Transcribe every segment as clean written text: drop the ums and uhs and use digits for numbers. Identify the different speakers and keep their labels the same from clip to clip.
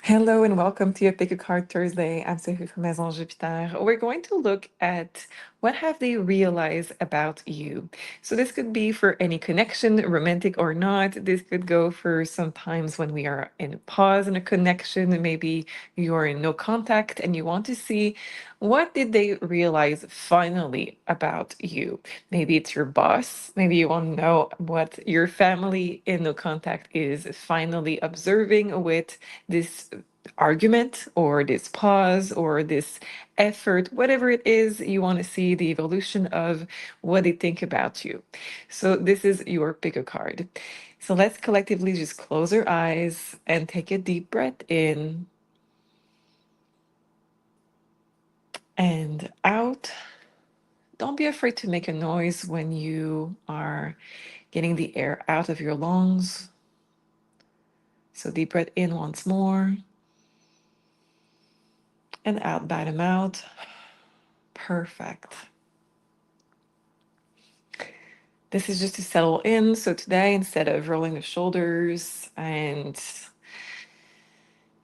Speaker 1: Hello and welcome to your Pick a Card Thursday. I'm Sophie from Maison Jupiter. We're going to look at what have they realized about you. So this could be for any connection, romantic or not. This could go for sometimes when we are in a pause in a connection. Maybe you're in no contact and you want to see what did they realize finally about you. Maybe it's your boss. Maybe you want to know what your family in no contact is finally observing with this argument or this pause or this effort, whatever it is, you want to see the evolution of what they think about you. So this is your pick a card. So let's collectively just close our eyes and take a deep breath in and out. Don't be afraid to make a noise when you are getting the air out of your lungs. So deep breath in once more and out by the mouth. Perfect. This is just to settle in. So today, instead of rolling the shoulders and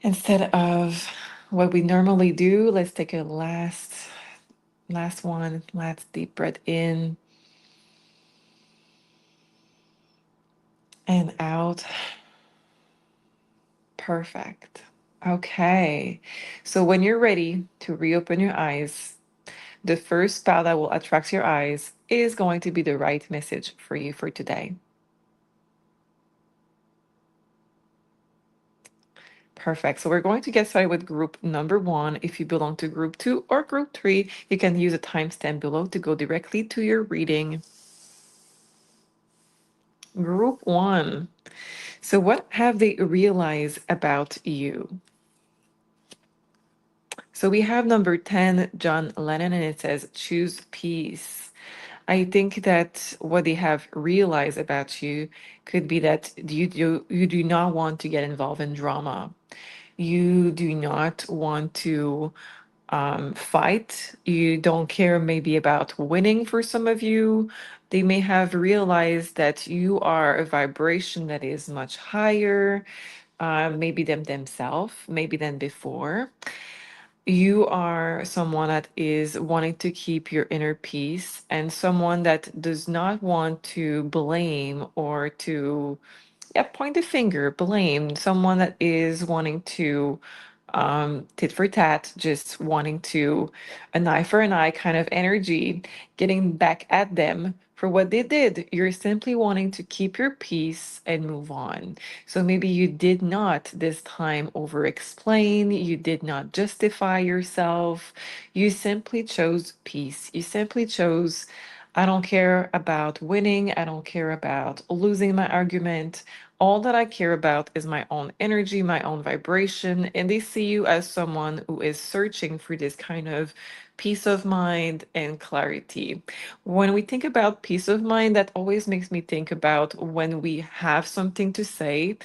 Speaker 1: instead of what we normally do, let's take a last one, last deep breath in and out. Perfect. Okay. So when you're ready to reopen your eyes, the first spell that will attract your eyes is going to be the right message for you for today. Perfect. So we're going to get started with group number one. If you belong to group two or group three, you can use a timestamp below to go directly to your reading. Group one. So what have they realized about you? So we have number 10, John Lennon, and it says, choose peace. I think that what they have realized about you could be that you do not want to get involved in drama. You do not want to fight. You don't care maybe about winning for some of you. They may have realized that you are a vibration that is much higher, maybe than themselves, maybe than before. You are someone that is wanting to keep your inner peace and someone that does not want to blame or to, yeah, point the finger, blame someone that is wanting to tit for tat, just wanting to an eye for an eye kind of energy, getting back at them for what they did. You're simply wanting to keep your peace and move on. So maybe you did not this time over explain, you did not justify yourself. You simply chose peace. You simply chose, I don't care about winning, I don't care about losing my argument. All that I care about is my own energy, my own vibration. And they see you as someone who is searching for this kind of peace of mind and clarity. When we think about peace of mind, that always makes me think about when we have something to say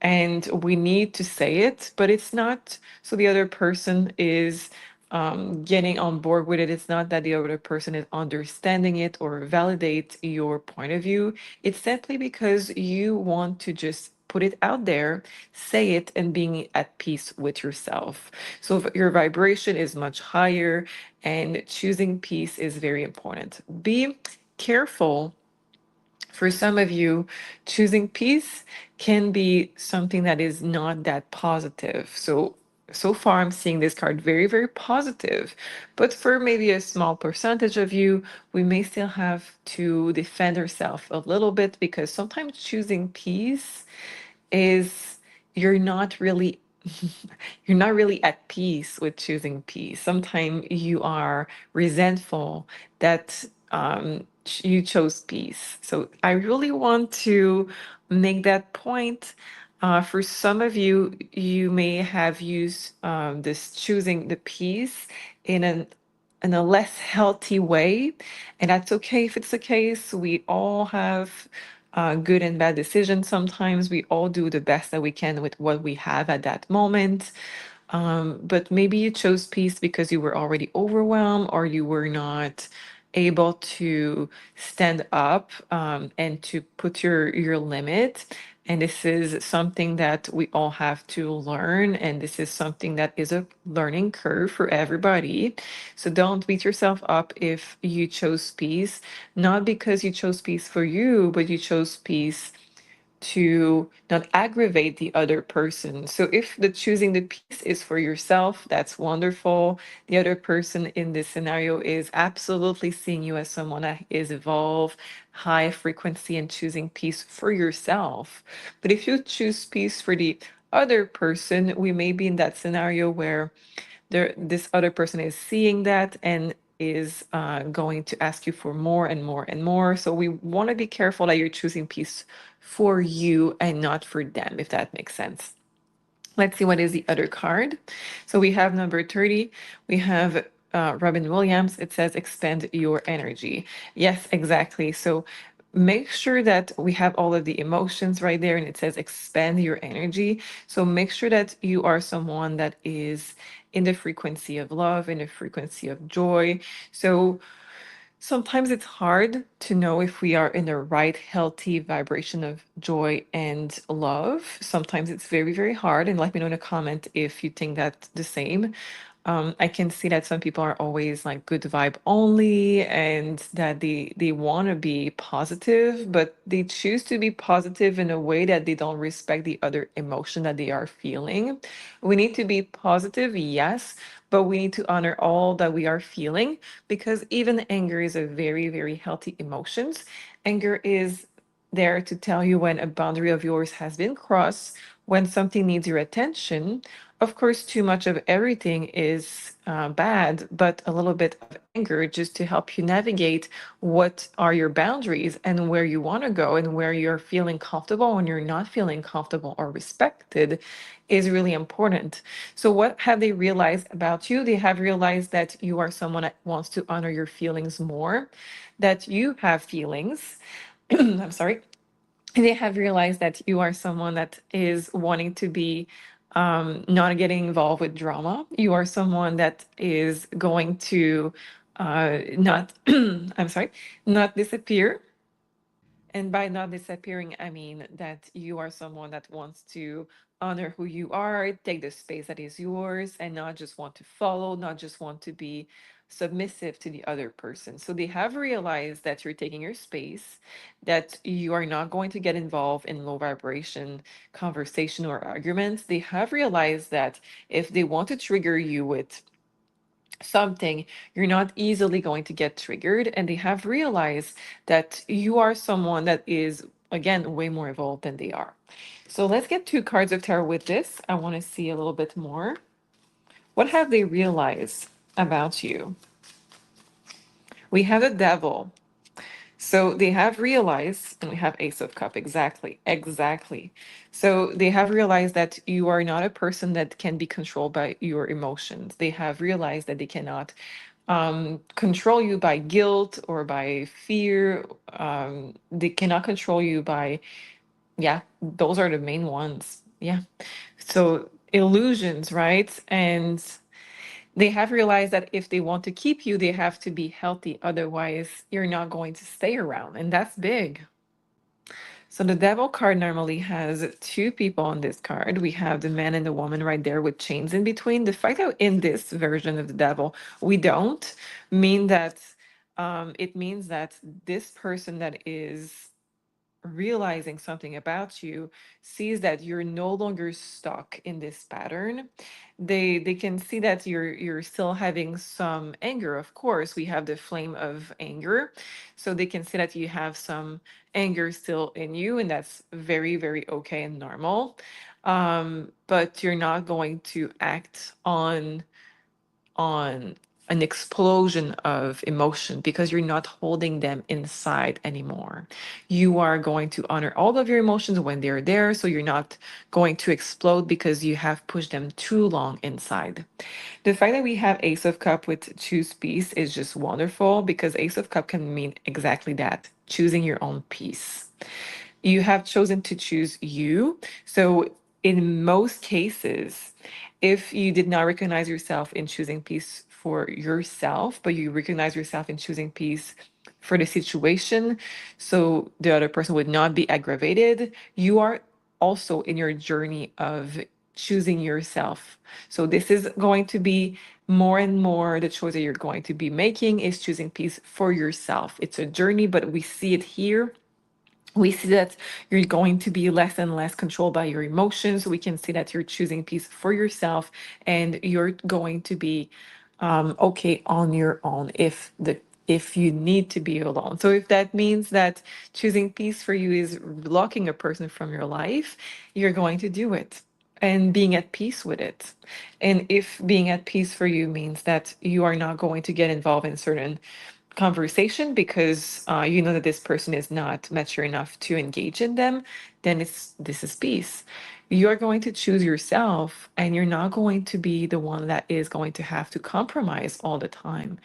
Speaker 1: and we need to say it, but it's not so the other person is getting on board with it. It's not that the other person is understanding it or validate your point of view. It's simply because you want to just put it out there, say it, and being at peace with yourself. So if your vibration is much higher and choosing peace is very important. Be careful. For some of you, choosing peace can be something that is not that positive. So far, I'm seeing this card very, very positive. But for maybe a small percentage of you, we may still have to defend ourselves a little bit because sometimes choosing peace is you're not really you're not really at peace with choosing peace. Sometimes you are resentful that you chose peace. So I really want to make that point. For some of you, you may have used this choosing the peace in a less healthy way, and that's okay if it's the case. We all have good and bad decisions. Sometimes we all do the best that we can with what we have at that moment. But maybe you chose peace because you were already overwhelmed or you were not able to stand up and to put your limit. And this is something that we all have to learn. And this is something that is a learning curve for everybody. So don't beat yourself up if you chose peace, not because you chose peace for you, but you chose peace to not aggravate the other person. So if the choosing the peace is for yourself, that's wonderful. The other person in this scenario is absolutely seeing you as someone that is evolved, high frequency, and choosing peace for yourself. But if you choose peace for the other person, we may be in that scenario where this other person is seeing that and is going to ask you for more and more and more. So we want to be careful that you're choosing peace for you and not for them, if that makes sense. Let's see what is the other card. So we have number 30. We have Robin Williams. It says expand your energy. Yes, exactly. So make sure that we have all of the emotions right there and it says expand your energy. So make sure that you are someone that is in the frequency of love, in the frequency of joy. So sometimes it's hard to know if we are in the right healthy vibration of joy and love. Sometimes it's very, very hard. And let me know in a comment if you think that's the same. I can see that some people are always like good vibe only and that they want to be positive, but they choose to be positive in a way that they don't respect the other emotion that they are feeling. We need to be positive, yes, but we need to honor all that we are feeling because even anger is a very, very healthy emotions. Anger is there to tell you when a boundary of yours has been crossed, when something needs your attention. Of course, too much of everything is bad, but a little bit of anger just to help you navigate what are your boundaries and where you want to go and where you're feeling comfortable when you're not feeling comfortable or respected is really important. So, what have they realized about you? They have realized that you are someone that wants to honor your feelings more, that you have feelings. I'm sorry, they have realized that you are someone that is wanting to be not getting involved with drama. You are someone that is going to not, I'm sorry, not disappear. And by not disappearing, I mean that you are someone that wants to honor who you are, take the space that is yours, and not just want to follow, not just want to be submissive to the other person. So they have realized that you're taking your space, that you are not going to get involved in low vibration conversation or arguments. They have realized that if they want to trigger you with something, you're not easily going to get triggered. And they have realized that you are someone that is, again, way more evolved than they are. So let's get two cards of tarot with this. I want to see a little bit more. What have they realized about you? We have the devil. So they have realized, and we have Ace of Cup, exactly, exactly. So they have realized that you are not a person that can be controlled by your emotions. They have realized that they cannot control you by guilt or by fear. They cannot control you by, yeah, those are the main ones. Yeah. So illusions, right? And they have realized that if they want to keep you, they have to be healthy. Otherwise, you're not going to stay around. And that's big. So the devil card normally has two people on this card. We have the man and the woman right there with chains in between. The fact that in this version of the devil, we don't mean that it means that this person that is realizing something about you sees that you're no longer stuck in this pattern. They can see that you're still having some anger. Of course, we have the flame of anger, so they can see that you have some anger still in you, and that's very, very okay and normal. But you're not going to act on an explosion of emotion because you're not holding them inside anymore. You are going to honor all of your emotions when they're there, so you're not going to explode because you have pushed them too long inside. The fact that we have Ace of Cup with choose peace is just wonderful because Ace of Cup can mean exactly that, choosing your own peace. You have chosen to choose you. So, in most cases, if you did not recognize yourself in choosing peace for yourself, but you recognize yourself in choosing peace for the situation, so the other person would not be aggravated, you are also in your journey of choosing yourself. So this is going to be more and more the choice that you're going to be making is choosing peace for yourself. It's a journey, but we see it here. We see that you're going to be less and less controlled by your emotions. We can see that you're choosing peace for yourself, and you're going to be okay on your own if you need to be alone. So if that means that choosing peace for you is blocking a person from your life, you're going to do it and being at peace with it. And if being at peace for you means that you are not going to get involved in certain conversation because you know that this person is not mature enough to engage in them, then this is peace. You're going to choose yourself, and you're not going to be the one that is going to have to compromise all the time.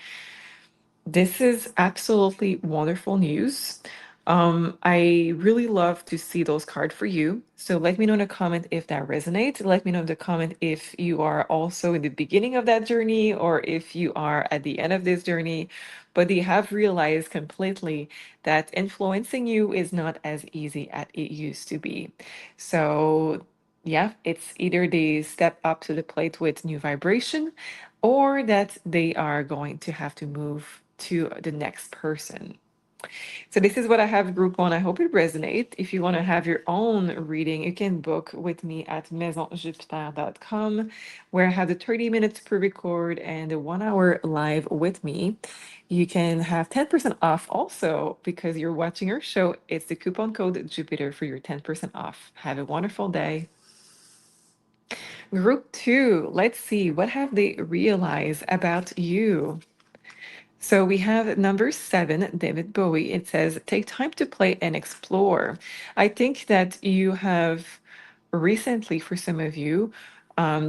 Speaker 1: This is absolutely wonderful news. I really love to see those cards for you. So let me know in a comment if that resonates. Let me know in the comment if you are also in the beginning of that journey or if you are at the end of this journey. But they have realized completely that influencing you is not as easy as it used to be. So yeah, it's either they step up to the plate with new vibration or that they are going to have to move to the next person. So this is what I have group one. I hope it resonates. If you want to have your own reading, you can book with me at maisonjupiter.com, where I have the 30 minutes pre-record and the 1 hour live with me. You can have 10% off also because you're watching our show. It's the coupon code Jupiter for your 10% off. Have a wonderful day. Group two, let's see, what have they realized about you? So we have number 7, David Bowie. It says, take time to play and explore. I think that you have recently, for some of you,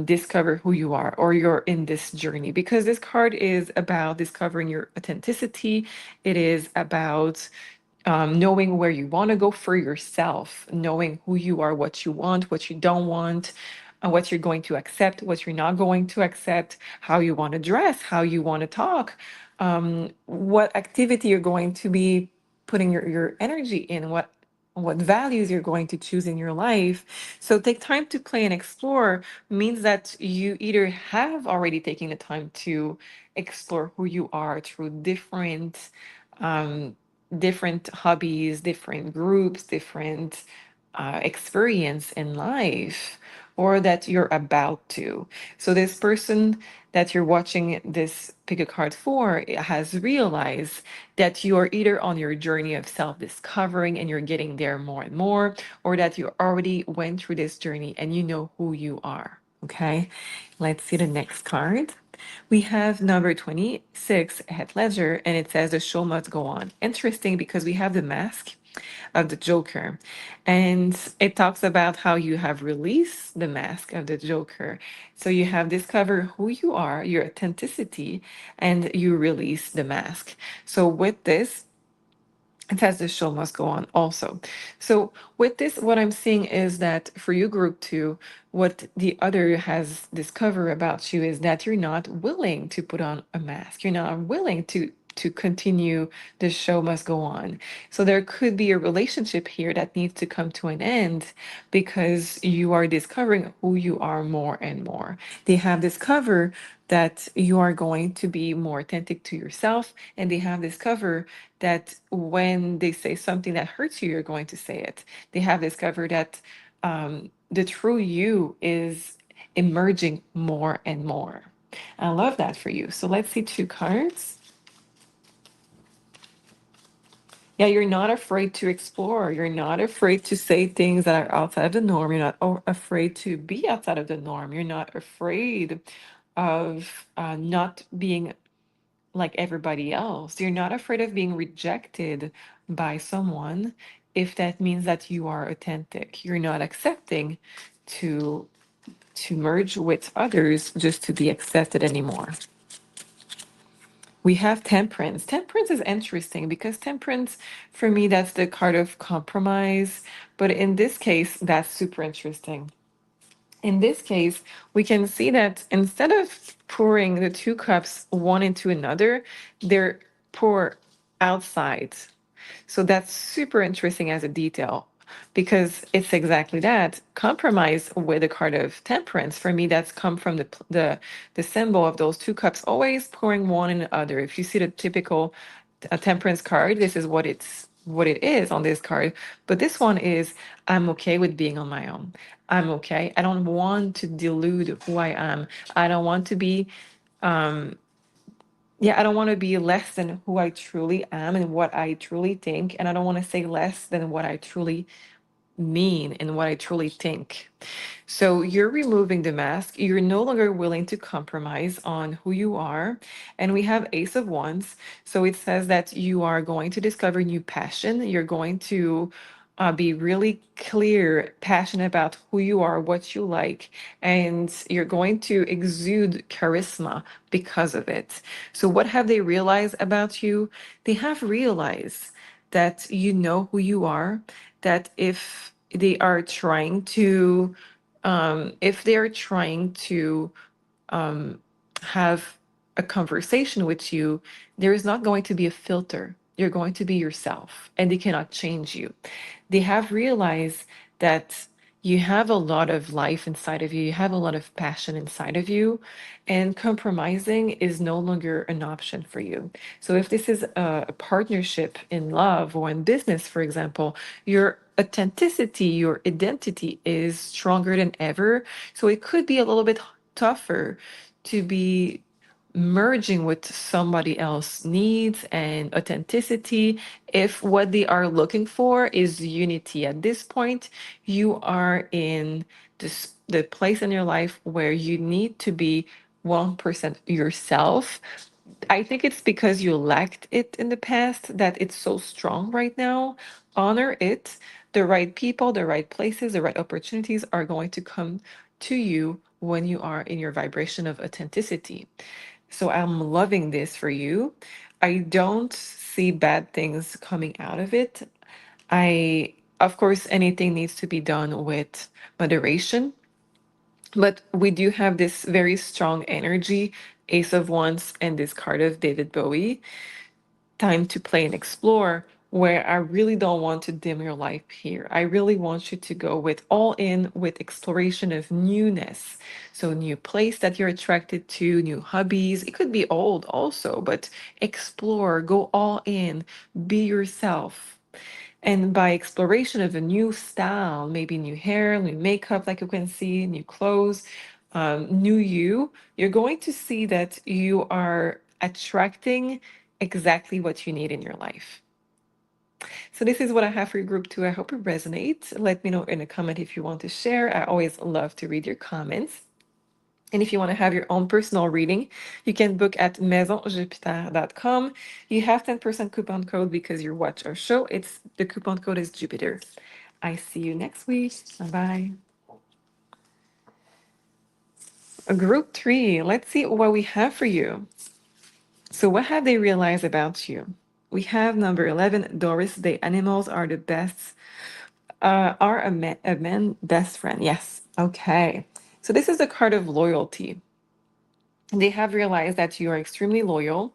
Speaker 1: discover who you are or you're in this journey because this card is about discovering your authenticity. It is about knowing where you want to go for yourself, knowing who you are, what you want, what you don't want, what you're going to accept, what you're not going to accept, how you want to dress, how you want to talk, what activity you're going to be putting your energy in, what values you're going to choose in your life. So take time to play and explore means that you either have already taken the time to explore who you are through um, different hobbies, different groups, different experience in life, or that you're about to. So this person that you're watching this pick a card for has realized that you are either on your journey of self-discovering and you're getting there more and more, or that you already went through this journey and you know who you are. Okay, let's see the next card. We have number 26, Heath Ledger, and it says the show must go on. Interesting because we have the mask of the Joker, and it talks about how you have released the mask of the Joker. So you have discovered who you are, your authenticity, and you release the mask. So with this, it says the show must go on also. So with this, what I'm seeing is that for you, group two, what the other has discovered about you is that you're not willing to put on a mask. You're not willing to continue the show must go on. So there could be a relationship here that needs to come to an end because you are discovering who you are more and more. They have discovered that you are going to be more authentic to yourself, and they have discovered that when they say something that hurts you, you're going to say it. They have discovered that the true you is emerging more and more. I love that for you. So let's see 2 cards. Yeah, you're not afraid to explore. You're not afraid to say things that are outside of the norm. You're not afraid to be outside of the norm. You're not afraid of not being like everybody else. You're not afraid of being rejected by someone if that means that you are authentic. You're not accepting to merge with others just to be accepted anymore. We have temperance. Temperance is interesting because temperance, for me, that's the card of compromise. But in this case, that's super interesting. In this case, we can see that instead of pouring the 2 cups one into another, they're pour outside. So that's super interesting as a detail. because it's exactly that compromise with the card of temperance. For me, that's come from the symbol of those two cups always pouring one in the other. If you see the typical temperance card, this is what it is on this card. But this one is, I'm okay with being on my own. I'm okay. I don't want to dilute who I am. I don't want to be, yeah, I don't want to be less than who I truly am and what I truly think, and I don't want to say less than what I truly mean and what I truly think. So you're removing the mask. You're no longer willing to compromise on who you are. And we have Ace of Wands. So it says that you are going to discover new passion. You're going to be really clear, passionate about who you are, what you like, and you're going to exude charisma because of it. So, what have they realized about you? They have realized that you know who you are, that if they are trying to if they're trying to have a conversation with you, there is not going to be a filter. You're going to be yourself, and they cannot change you. They have realized that you have a lot of life inside of you, you have a lot of passion inside of you, and compromising is no longer an option for you. So, if this is a partnership in love or in business, for example, your authenticity, your identity is stronger than ever. So, it could be a little bit tougher to be merging with somebody else's needs and authenticity if what they are looking for is unity. At this point, you are in the place in your life where you need to be 1% yourself. I think it's because you lacked it in the past that it's so strong right now. Honor it. The right people, the right places, the right opportunities are going to come to you when you are in your vibration of authenticity. So I'm loving this for you. I don't see bad things coming out of it. Of course, anything needs to be done with moderation, but we do have this very strong energy, Ace of Wands, and this card of David Bowie, time to play and explore, where I really don't want to dim your light here. I really want you to go with all in with exploration of newness. So, new place that you're attracted to, new hobbies. It could be old also, but explore, go all in, be yourself. And by exploration of a new style, maybe new hair, new makeup, like you can see, new clothes, new you, you're going to see that you are attracting exactly what you need in your life. So this is what I have for your group two. I hope it resonates. Let me know in a comment if you want to share. I always love to read your comments. And if you want to have your own personal reading, you can book at maisonjupiter.com. You have 10% coupon code because you watch our show. It's the coupon code is Jupiter. I see you next week. Bye bye. Group three, let's see what we have for you. So, what have they realized about you? We have number 11, Doris. The animals are the best, are a man best friend. Yes. Okay. So, this is the card of loyalty. They have realized that you are extremely loyal.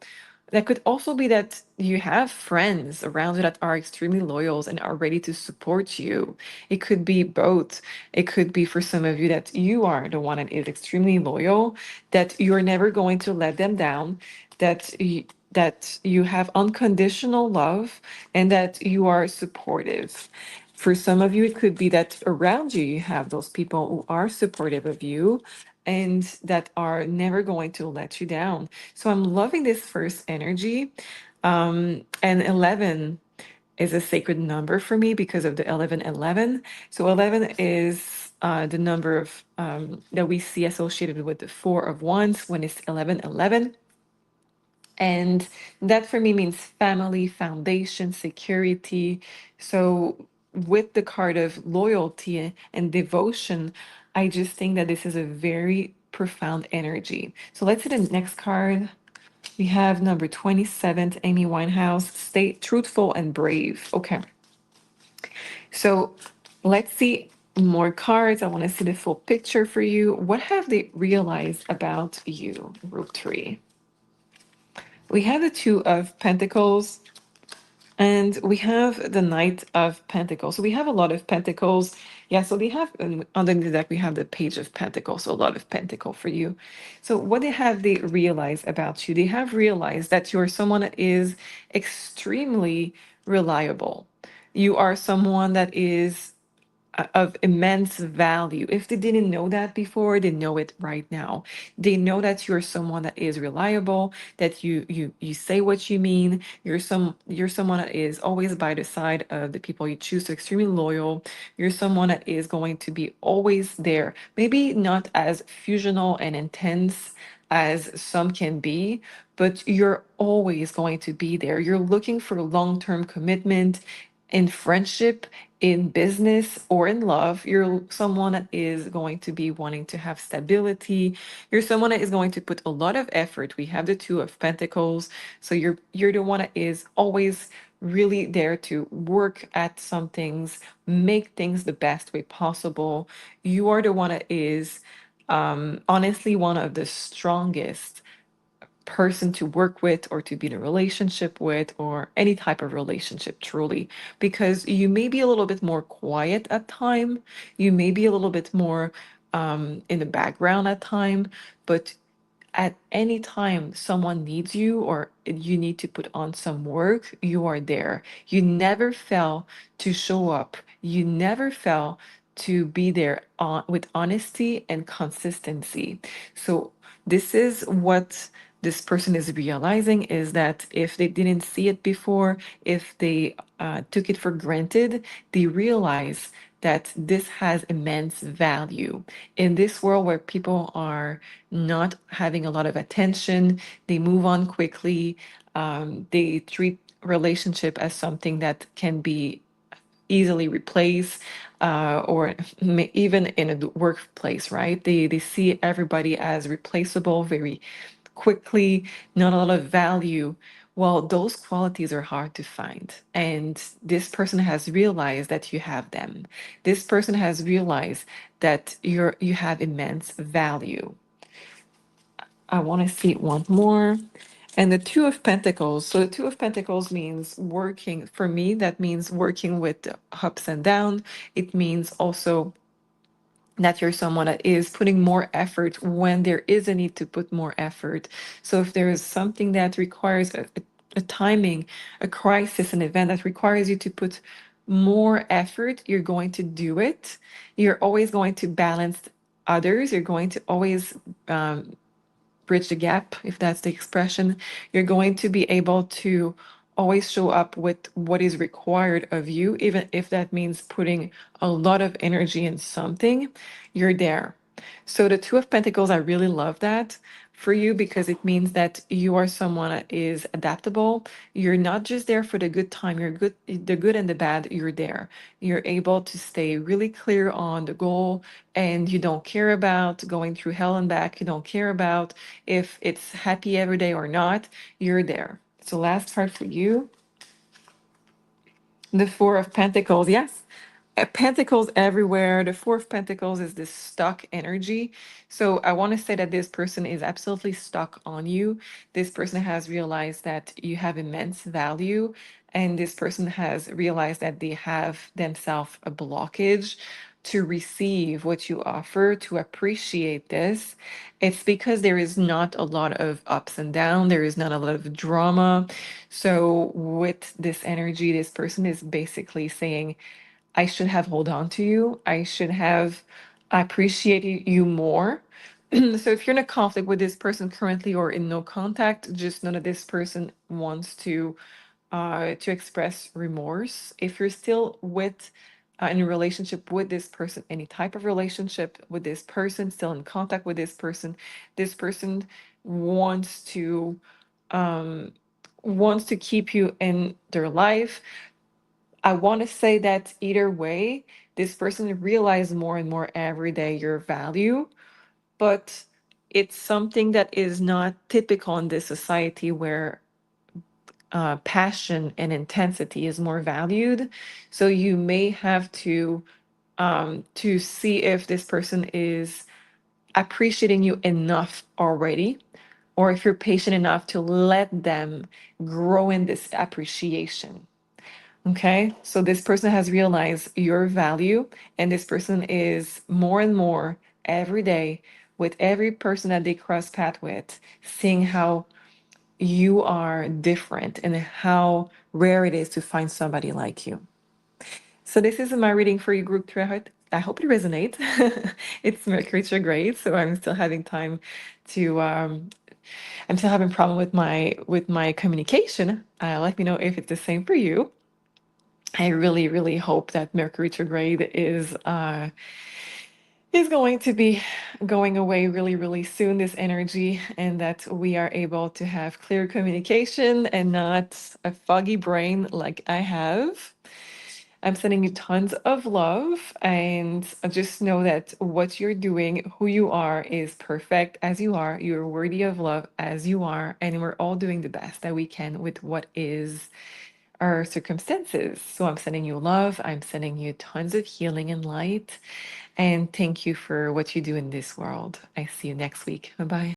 Speaker 1: That could also be that you have friends around you that are extremely loyal and are ready to support you. It could be both. It could be for some of you that you are the one that is extremely loyal, that you're never going to let them down, that you have unconditional love, and that you are supportive. For some of you, it could be that around you, you have those people who are supportive of you and that are never going to let you down. So I'm loving this first energy. And 11 is a sacred number for me because of the 1111. So 11 is the number of that we see associated with the Four of Wands when it's 1111. And that for me means family, foundation, security. So, with the card of loyalty and devotion, I just think that this is a very profound energy. So, let's see the next card. We have number 27, Amy Winehouse. Stay truthful and brave. Okay. So, let's see more cards. I want to see the full picture for you. What have they realized about you, group three? We have the Two of Pentacles And we have the Knight of Pentacles. So we have a lot of Pentacles. Yeah, so they have underneath the deck, we have the Page of Pentacles. So a lot of Pentacle for you. So what have they realized about you? They have realized that you're someone that is extremely reliable. You are someone that is of immense value. If they didn't know that before, they know it right now. They know that you're someone that is reliable, that you say what you mean. You're someone that is always by the side of the people you choose, so extremely loyal. You're someone that is going to be always there. Maybe not as fusional and intense as some can be, but you're always going to be there. You're looking for long-term commitment in friendship, in business, or in love. You're someone that is going to be wanting to have stability. You're someone that is going to put a lot of effort. We have the Two of Pentacles. So you're the one that is always really there to work at some things, make things the best way possible. You are the one that is honestly one of the strongest person to work with or to be in a relationship with or any type of relationship truly, because you may be a little bit more quiet at time, you may be a little bit more in the background at time, but at any time someone needs you or you need to put on some work, you are there. You never fail to show up. You never fail to be there with honesty and consistency. So this is what this person is realizing, is that if they didn't see it before, if they took it for granted, they realize that this has immense value. In this world where people are not having a lot of attention, they move on quickly, they treat relationship as something that can be easily replaced, or even in a workplace, right? They see everybody as replaceable very quickly, not a lot of value. Well, those qualities are hard to find. And this person has realized that you have them. This person has realized that you have immense value. I want to see one more. And the Two of Pentacles. So the Two of Pentacles means working, for me, that means working with the ups and downs. It means also that you're someone that is putting more effort when there is a need to put more effort. So if there is something that requires a timing, a crisis, an event that requires you to put more effort, you're going to do it. You're always going to balance others. You're going to always bridge the gap, if that's the expression. You're going to be able to always show up with what is required of you, even if that means putting a lot of energy in something, you're there. So the Two of Pentacles, I really love that for you because it means that you are someone that is adaptable. You're not just there for the good time, you're good, the good and the bad, you're there. You're able to stay really clear on the goal, and you don't care about going through hell and back. You don't care about if it's happy every day or not, you're there. So last card for you, the Four of Pentacles. Yes. Pentacles everywhere. The Four of Pentacles is this stuck energy. So I want to say that this person is absolutely stuck on you. This person has realized that you have immense value, and this person has realized that they have themselves a blockage to receive what you offer, to appreciate this. It's because there is not a lot of ups and downs, there is not a lot of drama. So with this energy, this person is basically saying, I should have hold on to you. I should have appreciated you more. So if you're in a conflict with this person currently or in no contact, just know that this person wants to express remorse. If you're still with in a relationship with this person, any type of relationship with this person, still in contact with this person wants to um wants to keep you in their life. I want to say that either way, this person realizes more and more every day your value, but it's something that is not typical in this society where passion and intensity is more valued. So you may have to see if this person is appreciating you enough already, or if you're patient enough to let them grow in this appreciation. Okay, so this person has realized your value, and this person is more and more every day with every person that they cross path with, seeing how you are different and how rare it is to find somebody like you. So this is my reading for you, group three. I hope it resonates. It's Mercury retrograde, so I'm still having time to. I'm still having problem with my communication. Let me know if it's the same for you. I really, really hope that Mercury retrograde is going to be going away really, really soon, this energy, and that we are able to have clear communication and not a foggy brain like I have. I'm sending you tons of love, and just know that what you're doing, who you are, is perfect as you are. You're worthy of love as you are, and we're all doing the best that we can with what is our circumstances. So I'm sending you love. I'm sending you tons of healing and light. And thank you for what you do in this world. I see you next week. Bye bye.